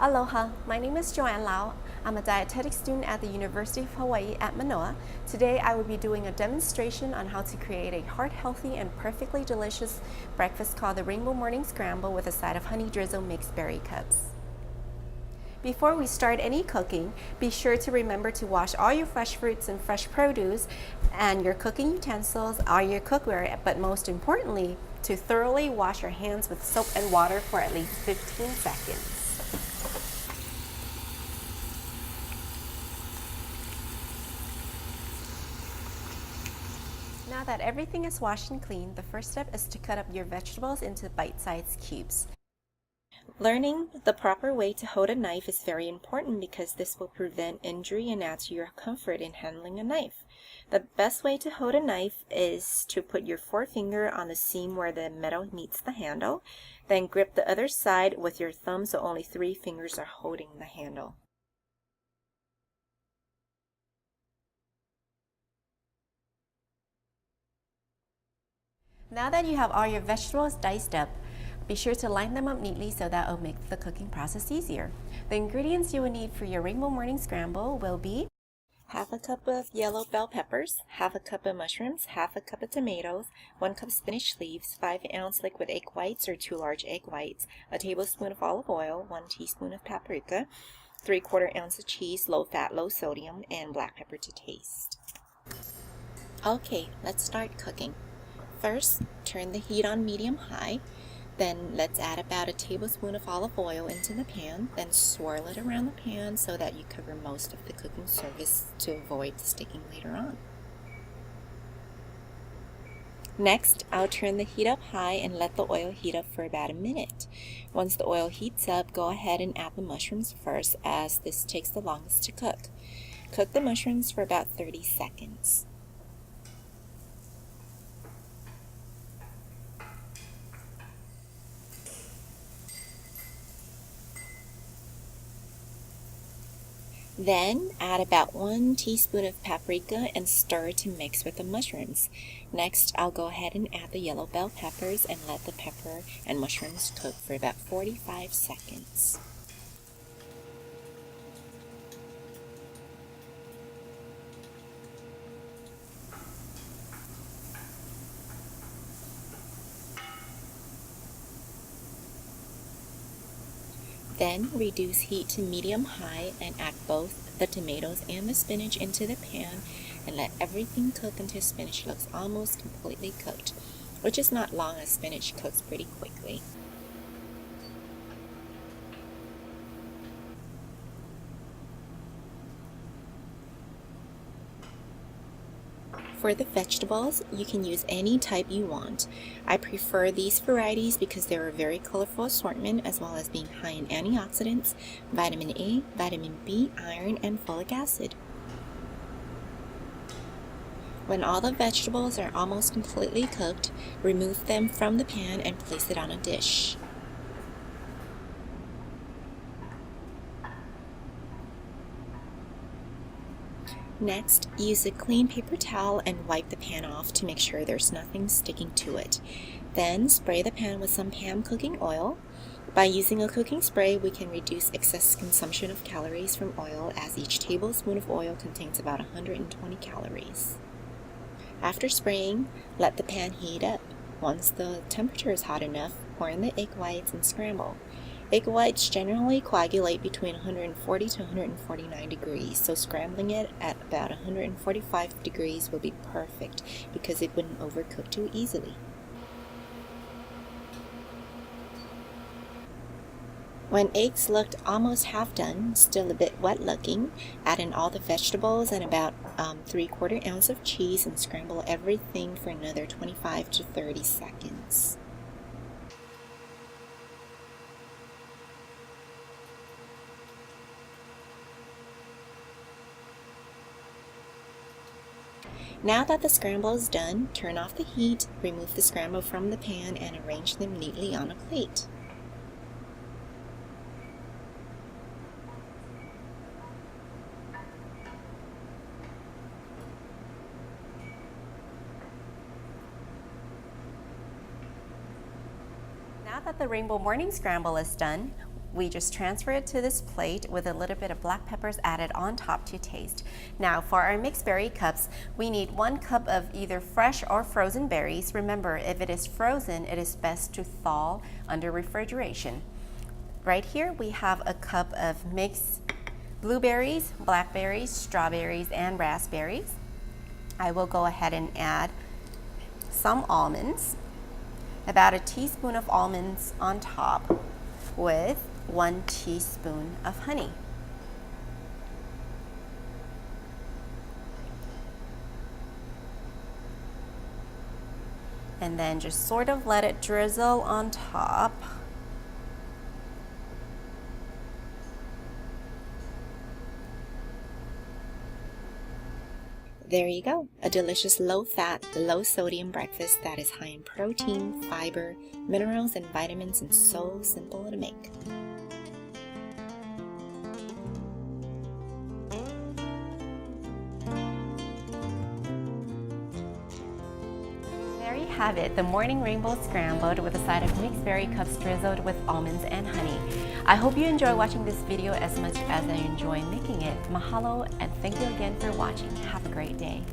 Aloha, my name is Joanne Lau. I'm a dietetic student at the University of Hawaii at Manoa. Today I will be doing a demonstration on how to create a heart-healthy and perfectly delicious breakfast called the Rainbow Morning Scramble with a side of honey drizzle mixed berry cups. Before we start any cooking, be sure to remember to wash all your fresh fruits and fresh produce and your cooking utensils, all your cookware, but most importantly, to thoroughly wash your hands with soap and water for at least 15 seconds. Now that everything is washed and clean, the first step is to cut up your vegetables into bite-sized cubes. Learning the proper way to hold a knife is very important because this will prevent injury and add to your comfort in handling a knife. The best way to hold a knife is to put your forefinger on the seam where the metal meets the handle, then grip the other side with your thumb so only 3 fingers are holding the handle. Now that you have all your vegetables diced up, be sure to line them up neatly so that will make the cooking process easier. The ingredients you will need for your Rainbow Morning Scramble will be half a cup of yellow bell peppers, half a cup of mushrooms, half a cup of tomatoes, 1 cup spinach leaves, 5-ounce liquid egg whites or 2 large egg whites, a tablespoon of olive oil, 1 teaspoon of paprika, 3/4 ounce of cheese, low fat, low sodium, and black pepper to taste. Okay, let's start cooking. First, turn the heat on medium-high. Then let's add about a tablespoon of olive oil into the pan. Then swirl it around the pan so that you cover most of the cooking surface to avoid sticking later on. Next, I'll turn the heat up high and let the oil heat up for about a minute. Once the oil heats up, go ahead and add the mushrooms first, as this takes the longest to cook. Cook the mushrooms for about 30 seconds. Then add about 1 teaspoon of paprika and stir to mix with the mushrooms. Next, I'll go ahead and add the yellow bell peppers and let the pepper and mushrooms cook for about 45 seconds. Then reduce heat to medium-high and add both the tomatoes and the spinach into the pan and let everything cook until spinach looks almost completely cooked, which is not long as spinach cooks pretty quickly. For the vegetables, you can use any type you want. I prefer these varieties because they're a very colorful assortment, as well as being high in antioxidants, vitamin A, vitamin B, iron, and folic acid. When all the vegetables are almost completely cooked, remove them from the pan and place it on a dish. Next, use a clean paper towel and wipe the pan off to make sure there's nothing sticking to it. Then spray the pan with some pan cooking oil. By using a cooking spray, we can reduce excess consumption of calories from oil, as each tablespoon of oil contains about 120 calories. After spraying, let the pan heat up. Once the temperature is hot enough, pour in the egg whites and scramble. Egg whites generally coagulate between 140 to 149 degrees, so scrambling it at about 145 degrees will be perfect because it wouldn't overcook too easily. When eggs looked almost half done, still a bit wet looking, add in all the vegetables and about 3/4 ounce of cheese and scramble everything for another 25 to 30 seconds. Now that the scramble is done, turn off the heat, remove the scramble from the pan, and arrange them neatly on a plate. Now that the Rainbow Morning Scramble is done, we just transfer it to this plate with a little bit of black peppers added on top to taste. Now for our mixed berry cups, we need 1 cup of either fresh or frozen berries. Remember, if it is frozen, it is best to thaw under refrigeration. Right here we have a cup of mixed blueberries, blackberries, strawberries, and raspberries. I will go ahead and add some almonds, about a teaspoon of almonds on top, with 1 teaspoon of honey. And then just sort of let it drizzle on top. There you go, a delicious low-fat, low-sodium breakfast that is high in protein, fiber, minerals, and vitamins, and so simple to make. There you have it, the morning rainbow scrambled with a side of mixed berry cups drizzled with almonds and honey. I hope you enjoy watching this video as much as I enjoy making it. Mahalo, and thank you again for watching. Have a great day.